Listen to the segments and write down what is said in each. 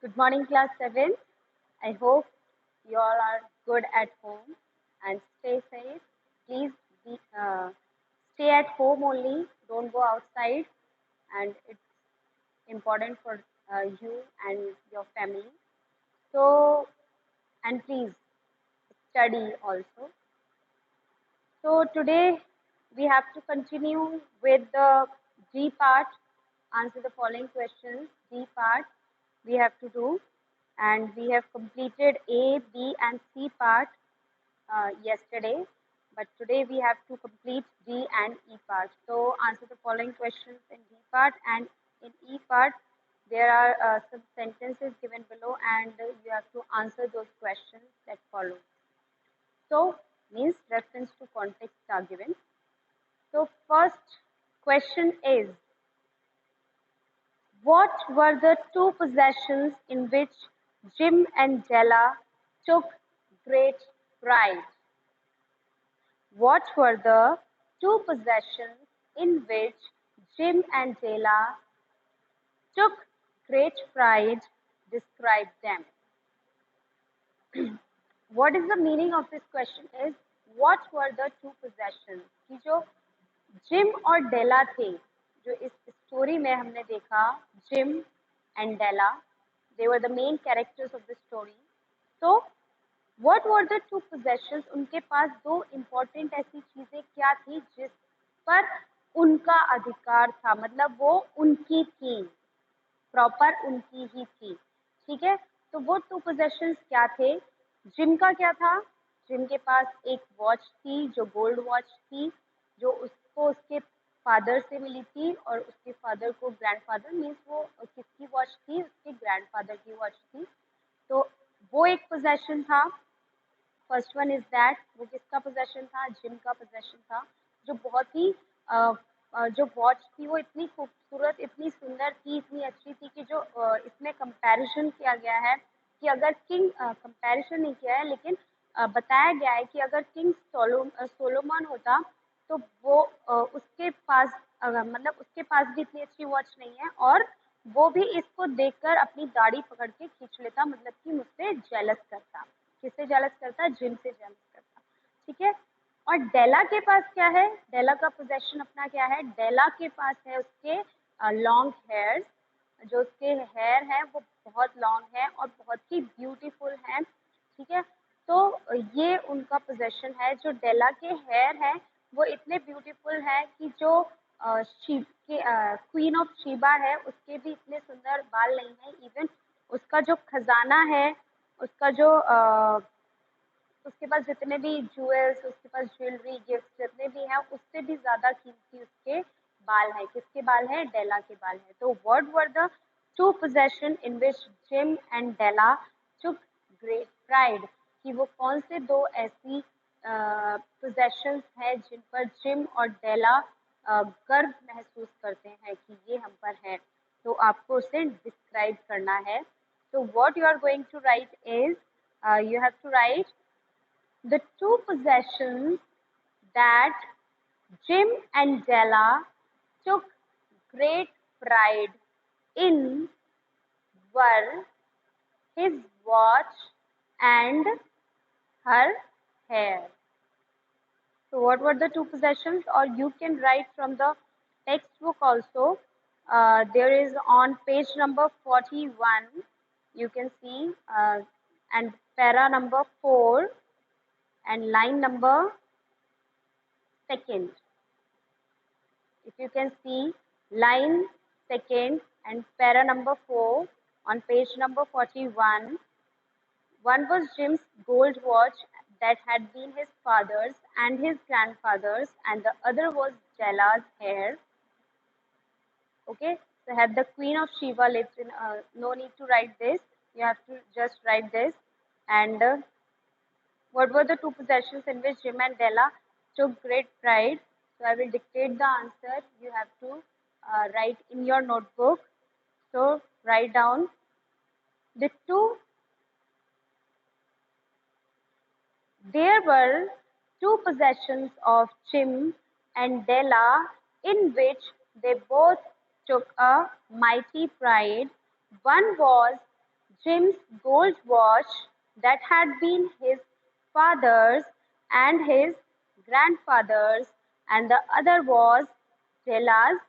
Good morning, class 7. I hope you all are good at home and stay safe. Please stay at home only. Don't go outside, and it's important for you and your family. So, and please study also. So today we have to continue with the D part, answer the following questions. D part we have to do, and we have completed A, B, and C part yesterday, but today we have to complete D and E part. So answer the following questions in D part, and in E part there are some sentences given below, and you have to answer those questions that follow. So means reference to context are given. So first question is, what were the two possessions in which Jim and Della took great pride? What were the two possessions in which Jim and Della took great pride? Describe them. What is the meaning of this question is, what were the two possessions कि जो gym और डेला थे, जो इस story में हमने देखा, Jim and Della, they were the main characters of the story. So what were the two possessions? उनके पास दो important ऐसी चीजें क्या थी जिस पर उनका अधिकार था, मतलब वो उनकी थी, प्रॉपर उनकी ही थी. ठीक है, तो वो टू पोजेशंस क्या थे? जिम का क्या था? जिम के पास एक वॉच थी जो गोल्ड वॉच थी, जो उसको उसके फादर से मिली थी, और उसके फादर को ग्रैंडफादर मीन्स वो किसकी वॉच थी? उसके ग्रैंडफादर की वॉच थी. तो वो एक पोजेशन था. First one is that. वो किसका पोजेशन था? जिम का पोजेशन था, जो बहुत ही जो वॉच थी वो इतनी खूबसूरत, इतनी सुंदर थी, इतनी अच्छी थी कि जो इसमें कंपैरिजन किया गया है कि अगर किंग, कंपैरिजन नहीं किया है लेकिन बताया गया है कि अगर किंग सोलोमन होता तो वो उसके पास मतलब उसके पास भी इतनी अच्छी वॉच नहीं है, और वो भी इसको देखकर अपनी दाढ़ी पकड़ के खींच लेता, मतलब कि मुझसे जेलस करता. किससे जेलस करता? जिम से जेलस करता. ठीक है. और डेला के पास क्या है? डेला का पोजेशन अपना क्या है? डेला के पास है उसके लॉन्ग हेयर. जो उसके हेयर है वो बहुत लॉन्ग है और बहुत ही ब्यूटीफुल है. ठीक है, तो ये उनका पोजेशन है. जो डेला के हेयर है वो इतने ब्यूटीफुल है कि जो क्वीन ऑफ शीबा है उसके भी इतने सुंदर बाल नहीं है. इवन उसका जो खजाना है, उसका जो उसके पास जितने भी ज्वेल्स, उसके पास ज्वेलरी, गिफ्ट जितने भी हैं, उससे भी ज्यादा कीमती उसके बाल है. किसके बाल है? डेला के बाल है. तो what were the two possession in which Jim and Della took great pride? कि वो कौन से दो ऐसी पोजेशंस हैं जिन पर जिम और डेला गर्व महसूस करते हैं कि ये हम पर है. तो आपको उसे डिस्क्राइब करना है. तो what you are going to write is, you have to write the two possessions that Jim and Della took great pride in were his watch and her hair. So what were the two possessions? Or you can write from the textbook also. There is on page number 41, you can see, and para number 4 and line number 2nd. If you can see line 2nd and para number 4 on page number 41, one was Jim's gold watch that had been his father's and his grandfather's, and the other was Della's hair. Okay, so had the Queen of Sheba lived in, no need to write this, you have to just write this. And what were the two possessions in which Jim and Della took great pride? So I will dictate the answer. You have to write in your notebook. So write down the two. There were two possessions of Jim and Della in which they both took a mighty pride. One was Jim's gold watch that had been his father's and his grandfather's, and the other was Della's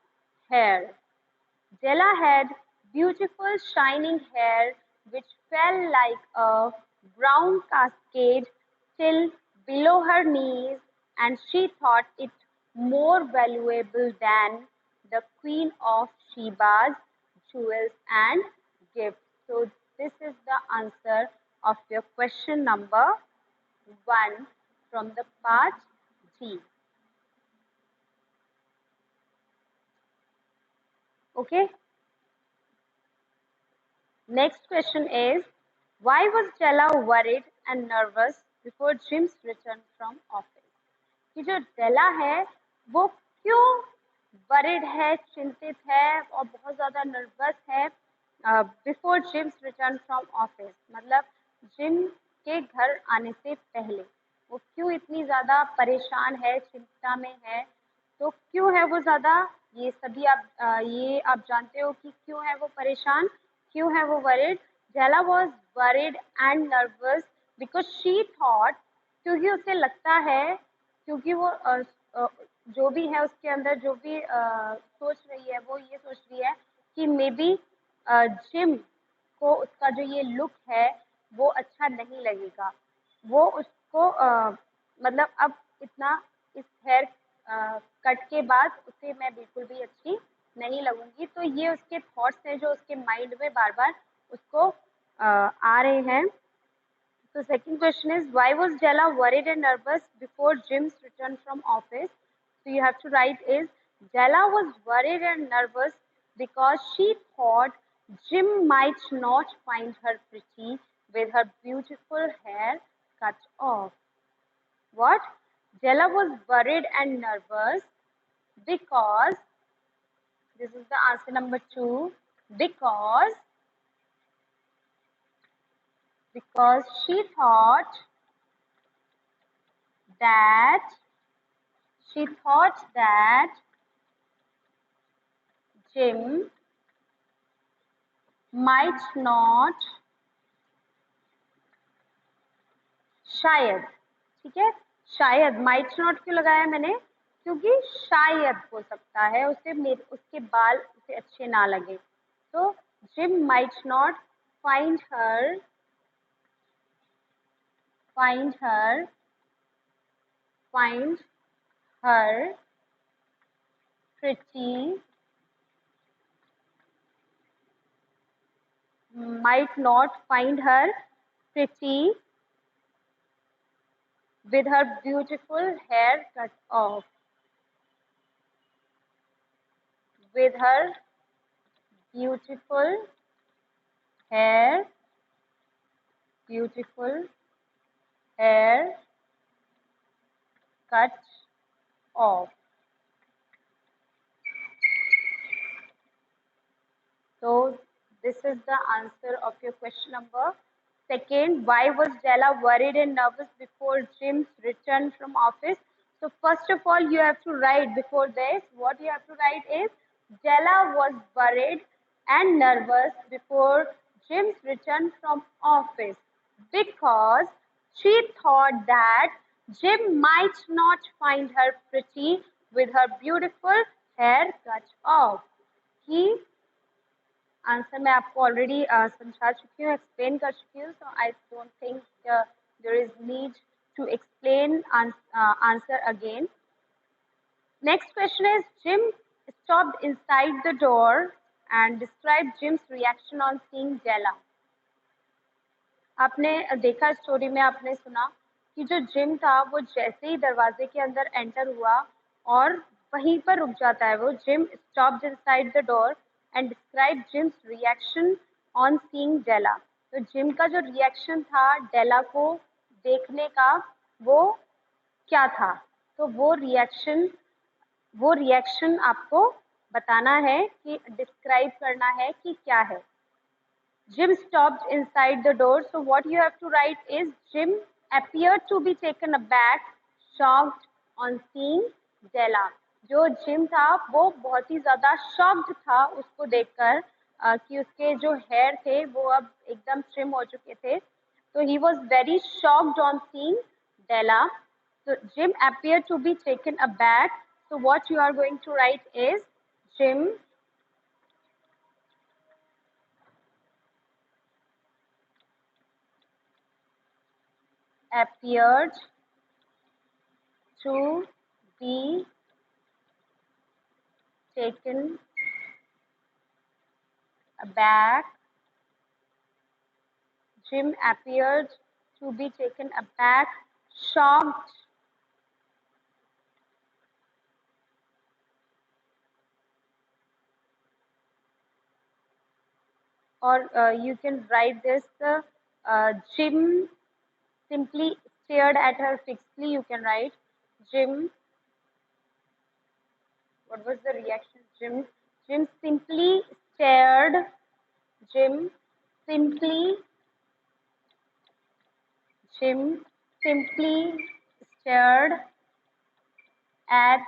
hair. Della had beautiful shining hair which fell like a brown cascade till below her knees, and she thought it more valuable than the Queen of Sheba's jewels and gifts. So this is the answer of your question number 1 from the part G. Okay. Next question is, why was Della worried and nervous before Jim's return from office? कि जो Della है वो क्यों worried है, चिंतित है और बहुत ज़्यादा nervous है before Jim's return from office? मतलब जिम के घर आने से पहले वो क्यों इतनी ज़्यादा परेशान है, चिंता में है? तो क्यों है वो ज़्यादा, ये सभी आप जानते हो कि क्यों है वो परेशान, क्यों है वो worried? Della was worried and nervous because she thought, क्योंकि उसे लगता है, क्योंकि वो जो भी है उसके अंदर जो भी सोच रही है वो ये सोच रही है कि मे बी जिम को उसका जो ये लुक है वो अच्छा नहीं लगेगा, वो उसको मतलब अब इतना इस हेयर कट के बाद उसे मैं बिल्कुल भी अच्छी नहीं लगूंगी। तो ये उसके थॉट्स हैं जो उसके माइंड में बार बार उसको आ रहे हैं। So second question is, why was Della worried and nervous before Jim's return from office? So you have to write is, Della was worried and nervous because she thought Jim might not find her pretty with her beautiful hair cut off. What? Della was worried and nervous because, this is the answer number 2, because she thought that Jim might not, शायद, ठीक है, शायद, might not क्यों लगाया मैंने, क्योंकि शायद हो सकता है उसके बाल उसे अच्छे ना लगे। तो Jim might not find her pretty, might not find her pretty with her beautiful hair cut off. With her beautiful hair cut off. So this is the answer of your question number 2. Why was Della worried and nervous before Jim's return from office? So first of all, you have to write before this. What you have to write is, Della was worried and nervous before Jim's return from office because she thought that Jim might not find her pretty with her beautiful hair cut off. He answer मैं आपको already समझा चुकी हूँ, explain कर चुकी हूँ, so I don't think there is need to explain answer again. Next question is, Jim stopped inside the door and described Jim's reaction on seeing Della. आपने देखा स्टोरी में, आपने सुना कि जो जिम था वो जैसे ही दरवाजे के अंदर एंटर हुआ और वहीं पर रुक जाता है वो. Gym stopped inside the door and described Jim's reaction on seeing Della. तो जिम का जो रिएक्शन था डेला को देखने का वो क्या था? तो वो रिएक्शन आपको बताना है कि डिस्क्राइब करना है कि क्या है. Jim stopped inside the door. So what you have to write is, Jim appeared to be taken aback, shocked on seeing Della. जो जिम था वो बहुत ही ज़्यादा शॉक्ड था उसको देखकर. कि उसके जो हेयर थे वो अब एकदम ट्रिम हो चुके थे. So he was very shocked on seeing Della. So Jim appeared to be taken aback. So what you are going to write is Jim appeared to be taken aback. Jim appeared to be taken aback, shocked, or you can write this Jim simply stared at her fixedly. You can write Jim. What was the reaction? Jim simply stared. Jim simply. Jim simply stared at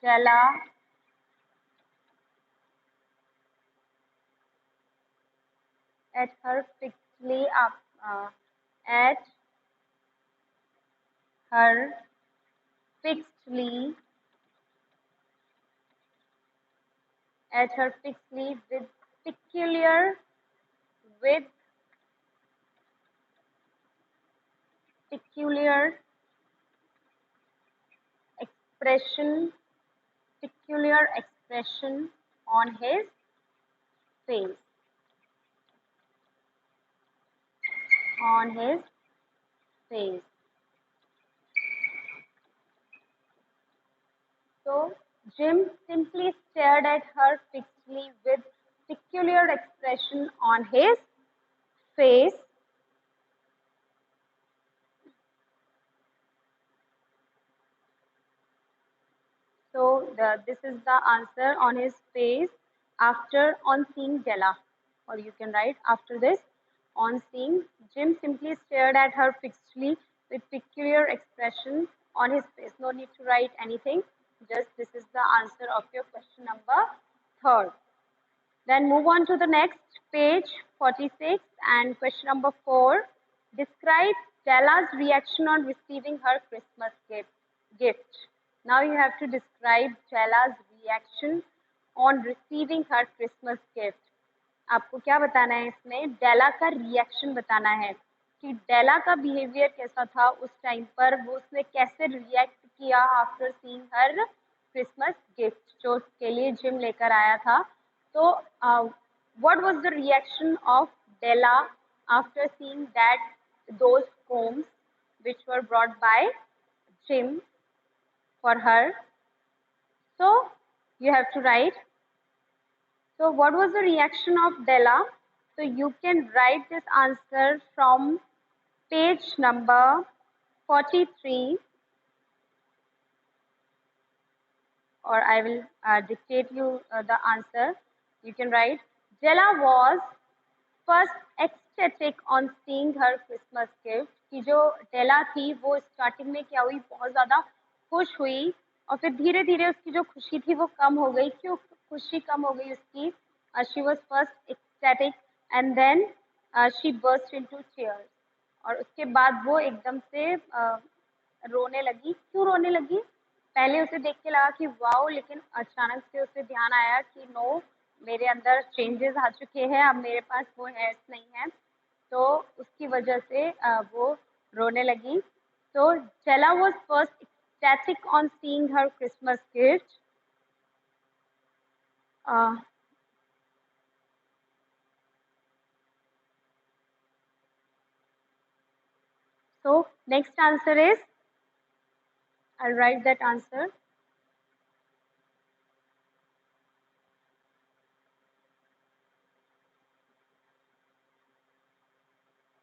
Della at her fixedly up at her fixedly at her fixedly with peculiar expression peculiar expression on his face on his face. So Jim simply stared at her fixedly with peculiar expression on his face. So this is the answer on his face after on seeing Della. Or you can write after this on seeing Jim simply stared at her fixedly with peculiar expression on his face. No need to write anything. Just this is the answer of your question number 3rd. Then move on to the next page 46 and question number 4. Describe Della's reaction on receiving her Christmas gift. Now you have to describe Della's reaction on receiving her Christmas gift. आपको क्या बताना है इसमें? डेला का reaction बताना है कि डेला का बिहेवियर कैसा था उस टाइम पर, वो उसने कैसे रिएक्ट किया आफ्टर सीइंग हर क्रिसमस गिफ्ट जो उसके लिए जिम लेकर आया था. तो what was the reaction of Della after seeing those combs which were brought by Jim for her? So you have to write. So what was the reaction of Della? So you can write this answer from page number 43, or I will dictate you the answer. You can write, Della was first ecstatic on seeing her Christmas gift. कि जो डेला थी वो starting में क्या हुई, बहुत ज़्यादा खुश हुई और फिर धीरे धीरे उसकी जो खुशी थी वो कम हो गई. क्यों खुशी कम हो गई उसकी? She was first ecstatic and then she burst into tears. और उसके बाद वो एकदम से रोने लगी. क्यों रोने लगी? पहले उसे देख के लगा कि वाओ, लेकिन अचानक से उसे ध्यान आया कि नो, मेरे अंदर चेंजेस आ चुके हैं, अब मेरे पास वो हेयर्स नहीं है, तो उसकी वजह से वो रोने लगी. तो Della was first ecstatic on seeing her Christmas gift. So next answer is, I'll write that answer.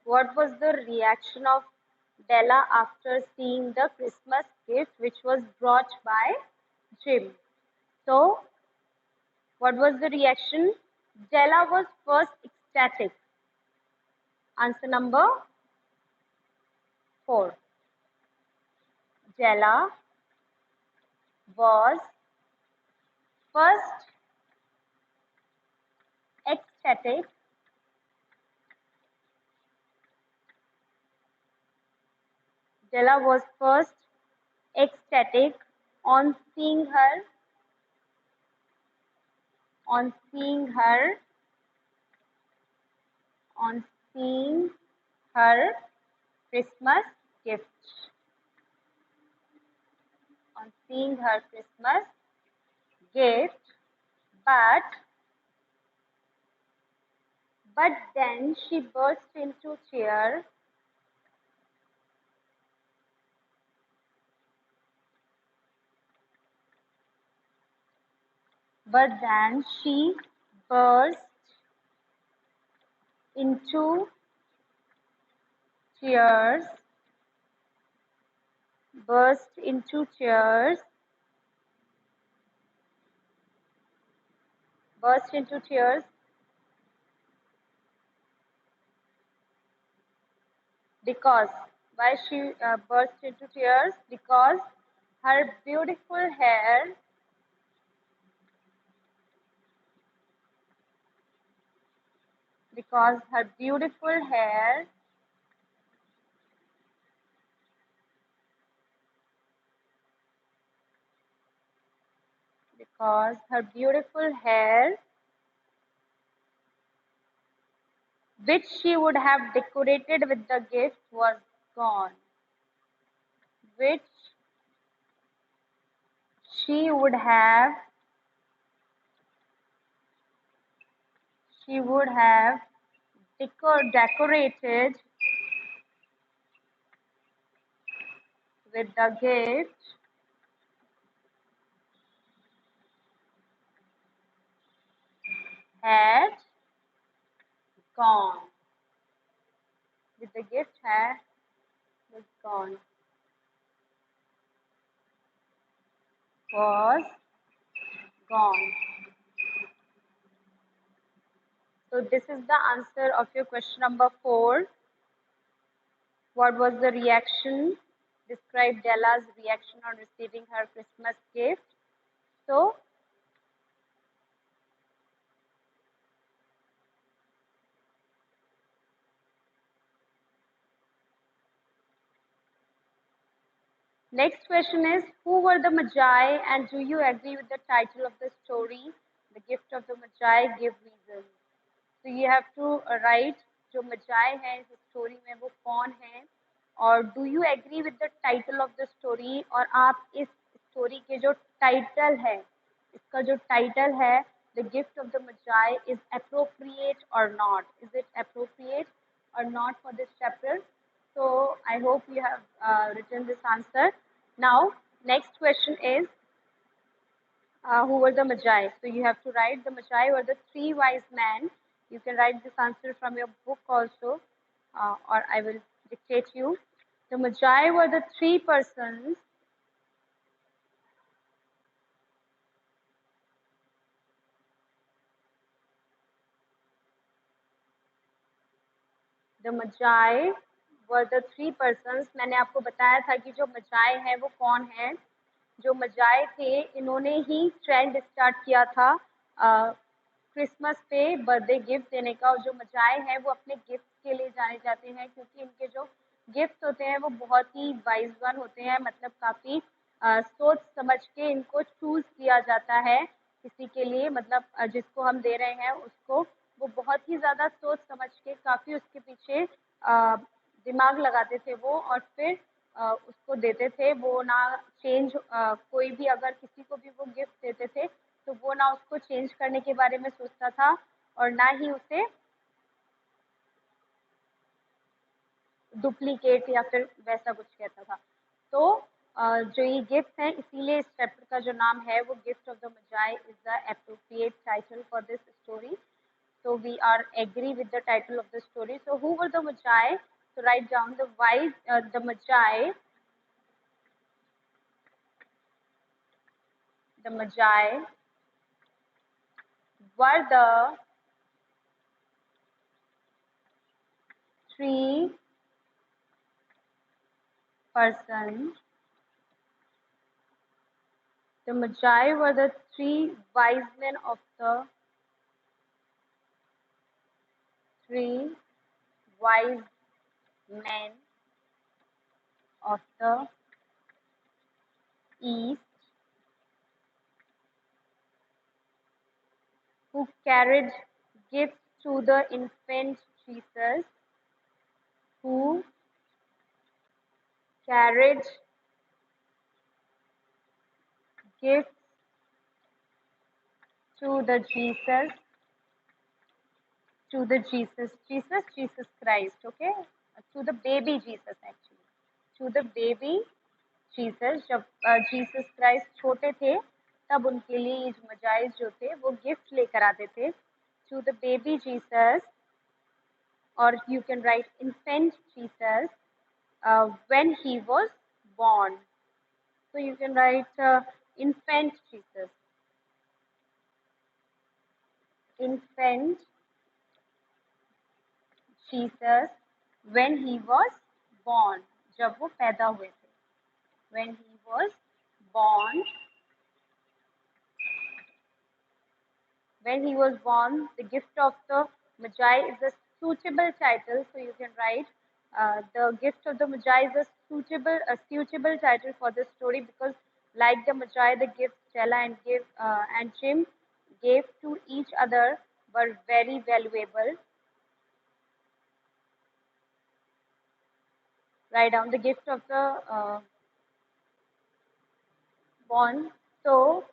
What was the reaction of Della after seeing the Christmas gift which was brought by Jim? So, what was the reaction? Della was first ecstatic. Answer number 4. Della was first ecstatic. Della was first ecstatic on seeing her on seeing her on seeing her Christmas gift. On seeing her Christmas gift, but then she burst into tears. But then she burst into tears. Burst into tears. Burst into tears because why she burst into tears? Because her beautiful hair because her beautiful hair because her beautiful hair, which she would have decorated with the gift, was gone. Which she would have decorated with the gift had gone. With the gift had was gone. Was gone. So this is the answer of your question number 4. What was the reaction? Describe Della's reaction on receiving her Christmas gift. So next question is, who were the Magi and do you agree with the title of the story? The gift of the Magi give reasons. So you have to write जो Magi है इस story में वो कौन है और do you agree with the title of the story और आप इस story के जो title है इसका जो title है the gift of the Magi is appropriate or not? Is it appropriate or not for this chapter? So I hope you have written this answer. Now, next question is, who were the Magi? So you have to write the Magi were the 3 wise men. You can write this answer from your book also, or I will dictate you. The Magi were the 3 persons The Magi were the 3 persons. मैंने आपको बताया था कि जो Magi है वो कौन है. जो Magi थे इन्होंने ही ट्रेंड स्टार्ट किया था क्रिसमस पे बर्थडे गिफ्ट देने का. और जो Magi है वो अपने गिफ्ट के लिए जाने जाते हैं क्योंकि इनके जो गिफ्ट होते हैं वो बहुत ही वाइज वन होते हैं. मतलब काफ़ी सोच समझ के इनको चूज़ किया जाता है किसी के लिए. मतलब जिसको हम दे रहे हैं उसको वो बहुत ही ज़्यादा सोच समझ के काफ़ी उसके पीछे दिमाग लगाते थे वो और फिर उसको देते थे. वो ना चेंज कोई भी अगर किसी को भी वो गिफ्ट देते थे तो वो ना उसको चेंज करने के बारे में सोचता था और ना ही उसे डुप्लीकेट या फिर वैसा कुछ कहता था. तो जो ये गिफ्ट हैं इसीलिए इस चैप्टर का जो नाम है वो gift of the Magi is the appropriate title for this story. So we are agree with the title of the story. So who were the Magi? So write down the Magi. The Magi were the 3 persons. The Magi were the 3 wise men of the three wise men of the east who carried gifts to the infant Jesus, who carried gifts to the Jesus, Jesus Christ, okay? To the baby Jesus actually. To the baby Jesus जब Jesus Christ छोटे थे तब उनके लिए ये मजाइज जो थे वो गिफ्ट लेकर आते थे टू द बेबी जीसस और you can write infant Jesus when he was born. So you can write infant Jesus. Infant Jesus when he was born. जब वो पैदा हुए थे. When he was born. When he was born, the gift of the Magi is a suitable title. So you can write the gift of the Magi is a suitable title for this story because, like the Magi, the gifts Stella and Jim gave to each other were very valuable. Write down the gift of the born. So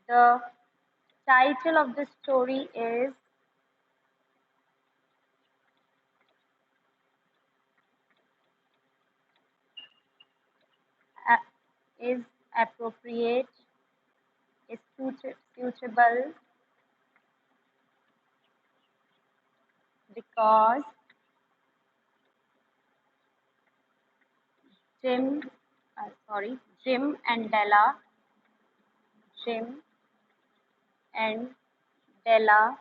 the title of the story is appropriate, is suitable because Jim and Della, Jim and Della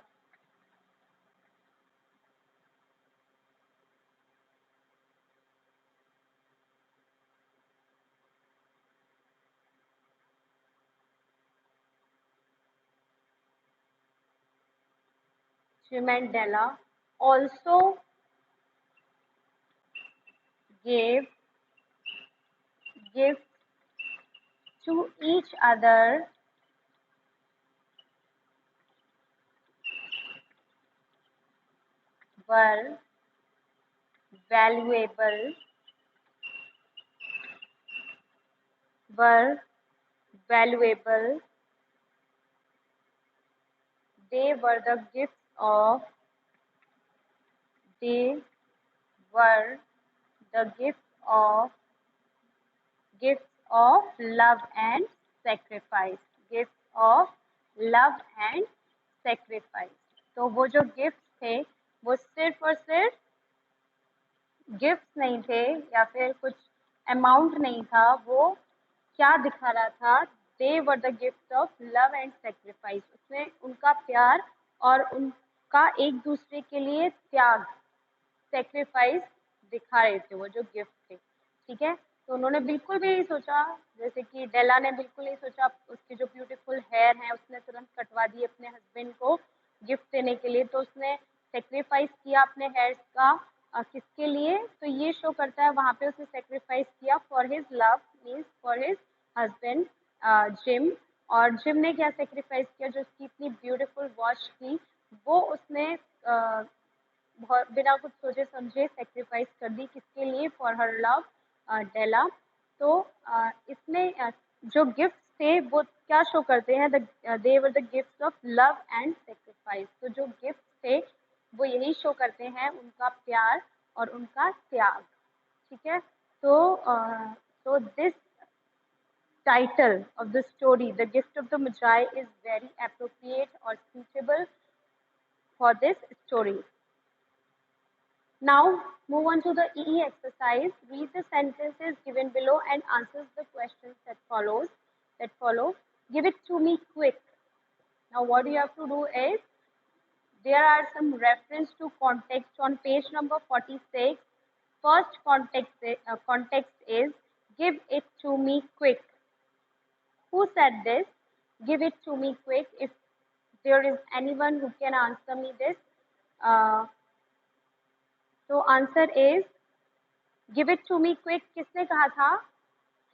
also gave gifts to each other were valuable were valuable. They were the they were the gifts of love and sacrifice. Gifts of love and sacrifice. तो वो जो gift थे वो सिर्फ और सिर्फ gift नहीं थे या फिर कुछ अमाउंट नहीं था, वो क्या दिखा रहा था? They were the gift of love and sacrifice. उसमें उनका प्यार और उनका एक दूसरे के लिए त्याग, सेक्रीफाइस दिखा रहे थे वो जो गिफ्ट थे. ठीक है, तो उन्होंने बिल्कुल भी नहीं सोचा, जैसे कि डेला ने बिल्कुल नहीं सोचा उसके जो ब्यूटीफुल हेयर हैं उसने तुरंत कटवा दिए अपने हस्बैंड को गिफ्ट देने के लिए. तो उसने सेक्रीफाइस किया अपने हेयर्स का किसके लिए? तो ये शो करता है वहाँ पे उसने सेक्रीफाइस किया for his love, means for his husband gym. और जिम ने क्या सेक्रीफाइस किया? जो उसकी इतनी ब्यूटीफुल वॉच थी वो उसने बहुत बिना कुछ सोचे समझे सेक्रीफाइस कर दी. किसके लिए? फॉर हर लव, डेला. तो इसमें जो गिफ्ट थे वो क्या शो करते हैं? They were the gift of love and sacrifice. तो जो गिफ्ट थे वो यही शो करते हैं उनका प्यार और उनका त्याग. ठीक है, तो this title of the story, The Gift of the Magi, is very appropriate or suitable for this story. Now, move on to the EE exercise. Read the sentences given below and answer the questions that follow. Give it to me quick. Now, what you have to do is, there are some reference to context on page number 46. First context is, give it to me quick. Who said this? Give it to me quick. If there is anyone who can answer me this? So answer is give it to me quick. किसने कहा था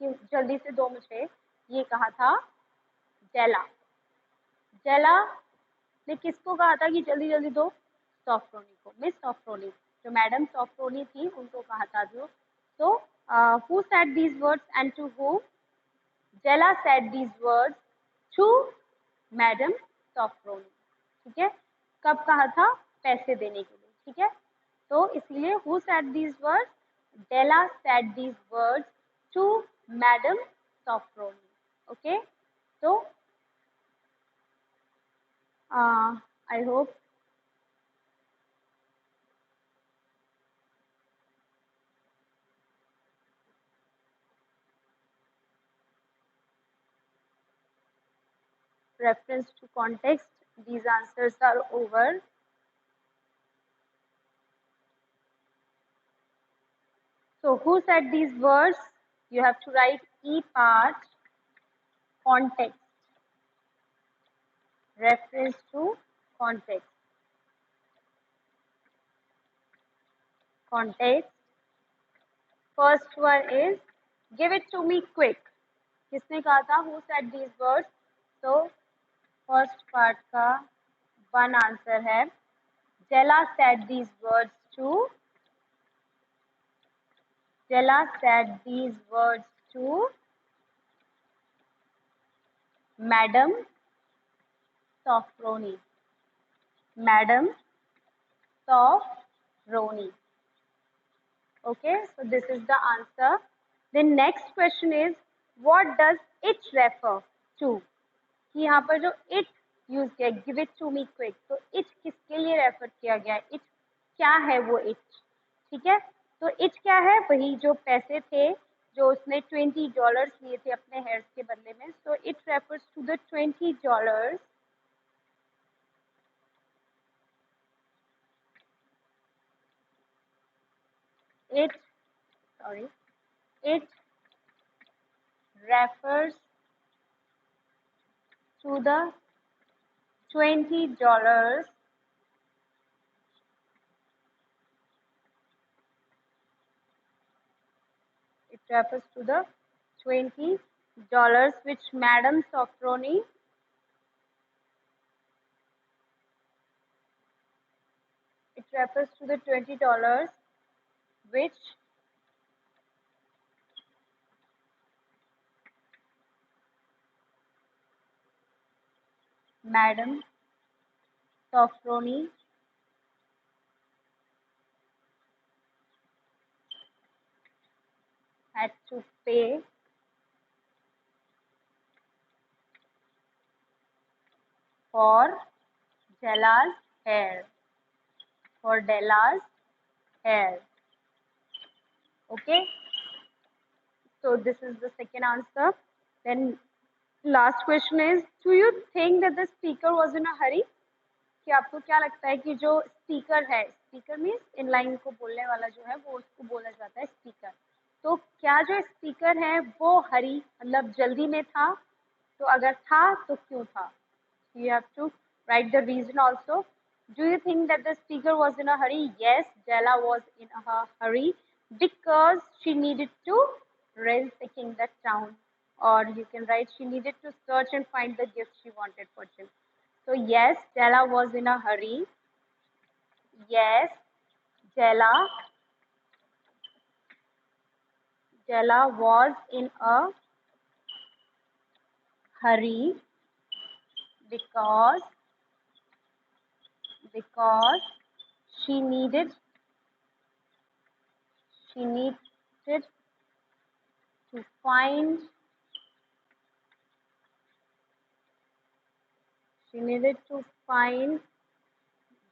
कि जल्दी से दो मुझे? ये कहा था जेला। जेला ने किसको कहा था कि जल्दी जल्दी दो? सॉफ्रोनी को, मिस सॉफ्रोनी, जो मैडम सॉफ्रोनी थी उनको कहा था जो। तो who said these words and to whom? जेला said these words to madame Sofronie. ठीक है, कब कहा था? पैसे देने के लिए। ठीक है, तो इसलिए who said these words? Della said these words to Madam Sofronie. Okay, so I hope reference to context, these answers are over. So who said these words? You have to write E part, context, reference to context. Context. First one is give it to me quick. किसने कहा था? Who said these words? So first part का one answer है Jella said these words to Madam Sofronie. Madam Sofronie. Okay, so this is the answer. The next question is what does it refer to? कि यहाँ पर जो it use किया give it to me quick, तो it किसके लिए refer किया गया? it क्या है वो it? ठीक है, तो it क्या है? वही जो पैसे थे जो उसने $20 लिए थे अपने हेयर्स के बदले में. So it refers to the $20. It refers to the $20 which Madam Sofronie which Madam Sofronie had to pay for Della's hair. Okay, so this is the second answer. Then last question is, do you think that the speaker was in a hurry? कि आपको क्या लगता है कि जो speaker है, speaker means in line को बोलने वाला जो है वो उसको बोला जाता है स्पीकर, तो क्या जो स्पीकर है वो हरी मतलब जल्दी में था? तो अगर था तो क्यों था? You have to write the reason also. Do you think that the speaker was in a hurry? Yes, Jella was in a hurry because she needed to ransack the town, or you can write she needed to search and find the gift she wanted for Jim. So yes, Jella was in a hurry. Yes, Jella was in a hurry because she needed to find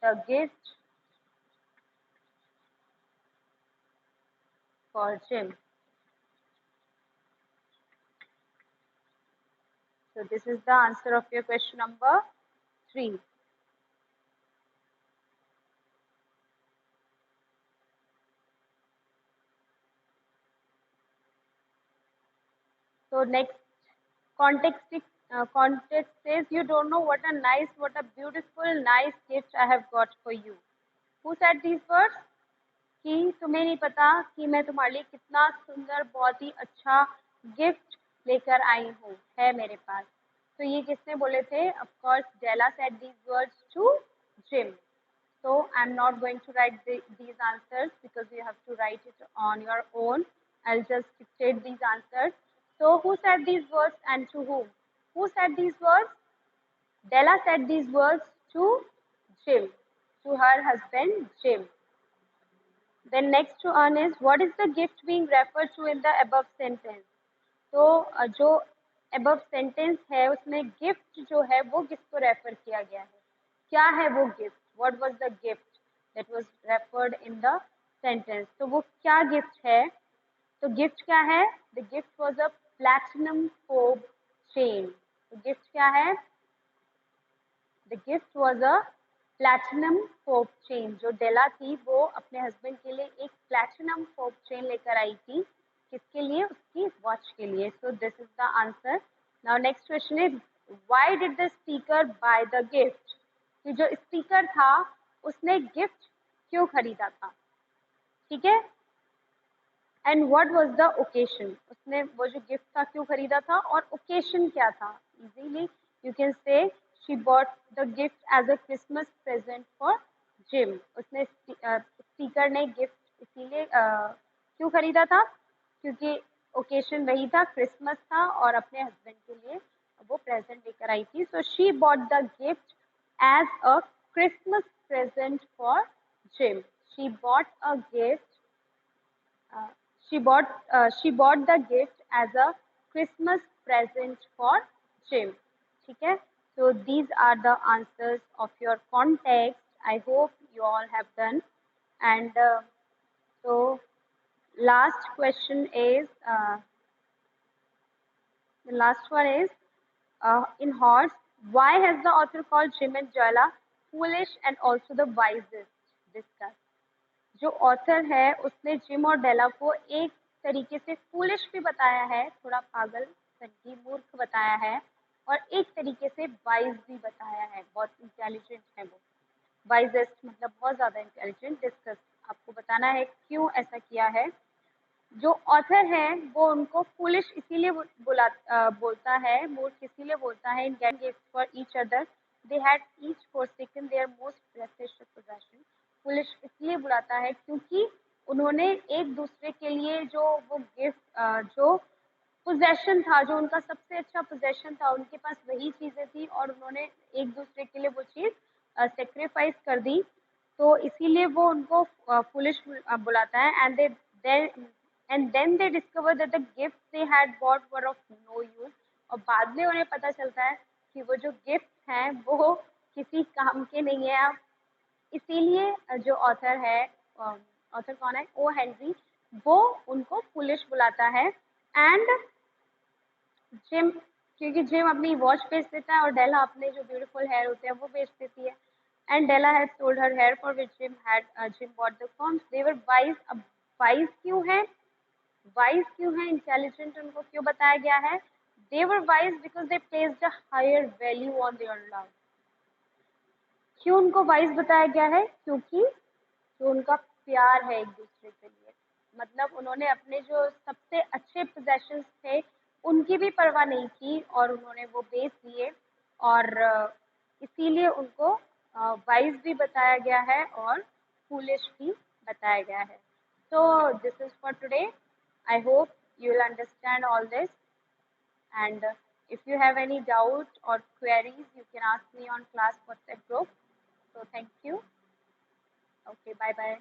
the gift for Jim. So this is the answer of your question number 3. So next, context context says you don't know what a nice, what a beautiful, nice gift I have got for you. Who said these words? कि तुम्हें नहीं पता कि मैं तुम्हारे लिए कितना सुंदर, बहुत ही अच्छा गिफ्ट लेकर आई हूँ, है मेरे पास. तो ये किसने बोले थे? Of course, Della said these words to Jim. So I'm not going to write these answers because you have to write it on your own. I'll just dictate these answers. So who said these words and to whom? Who said these words? Della said these words to Jim, to her husband Jim. Then next one is, what is the gift being referred to in the above sentence? तो जो above sentence है उसमें gift जो है वो किसको refer किया गया है? क्या है वो gift? What was the gift that was referred in the sentence? तो वो क्या gift है? तो gift क्या है? The gift was a platinum fob chain. तो gift क्या है? The gift was a platinum fob chain. जो डेला थी वो अपने हस्बैंड के लिए एक प्लैटिनम फोब चेन लेकर आई थी. किसके लिए? उसकी वॉच के लिए. So this is the answer. Now next question is, why did the speaker by the gift? कि जो स्पीकर था उसने गिफ्ट क्यों खरीदा था? ठीक है. And what was the occasion? उसने वो जो गिफ्ट था क्यों खरीदा था और ओकेशन क्या था? Easily you can say she bought the gift as a Christmas present for Jim. उसने स्पीकर ने गिफ्ट इसीलिए क्यों खरीदा था? क्योंकि ओकेशन वही था, क्रिसमस था और अपने हस्बैंड के लिए वो प्रेजेंट लेकर आई थी. So she bought the gift as a Christmas present for Jim. She bought a gift she bought the gift as a Christmas present for Jim. ठीक है. So these are the answers of your context. I hope you all have done. And so last question is the last one is in horse. Why has the author called Jim and Joella foolish and also the wisest? Discuss. जो author है उसने gym और डेला को एक तरीके से foolish भी बताया है, थोड़ा पागल, सन्नी, मूर्ख बताया है, और एक तरीके से वाइज भी बताया है, बहुत इंटेलिजेंट है वो. वाइजेस्ट मतलब बहुत ज्यादा इंटेलिजेंट. डिस्कस. आपको बताना है क्यों ऐसा किया है. जो ऑथर है वो उनको फूलिश इसीलिए बोलता है, मूर्ख इसीलिए बोलता है. In getting gift for each other they had each forsaken their most precious possession. Foolish इसलिए बुलाता है क्योंकि उन्होंने एक दूसरे के लिए जो वो गिफ्ट, जो पोजेशन था, जो उनका सबसे अच्छा पोजेशन था, उनके पास वही चीजें थी और उन्होंने एक दूसरे के लिए वो चीज सेक्रीफाइस कर दी. तो इसीलिए वो उनको फुलिश बुलाता है. And then they discover that the gift they had bought were of no use. और बाद में उन्हें पता चलता है कि वो जो गिफ्ट हैं वो किसी काम के नहीं है. इसीलिए जो ऑथर है, ऑथर कौन है? O Henry. वो उनको फुलिश बुलाता है. एंड जिम, क्योंकि जिम अपनी वॉच बेच देता है और डेला अपने जो ब्यूटीफुल हेयर होते हैं वो बेच देती है. And Della had sold her hair for which Jim bought the forms. They were wise. अब वाइज क्यों है? वाइज क्यों है? इंटेलिजेंट उनको क्यों बताया गया है? They were wise because they placed a higher value on their love. क्यों उनको वाइज बताया गया है? क्योंकि जो उनका प्यार है एक दूसरे के लिए, मतलब उन्होंने अपने जो सबसे अच्छे पोजेशंस थे उनकी भी परवाह नहीं की और उन्होंने वो बेच दिए. और इसीलिए उनको वाइज भी बताया गया है और फूलिश भी बताया गया है. So this is for today. I hope you will understand all this. And if you have any doubt or queries, you can ask me on class WhatsApp group. So thank you. Okay, bye bye.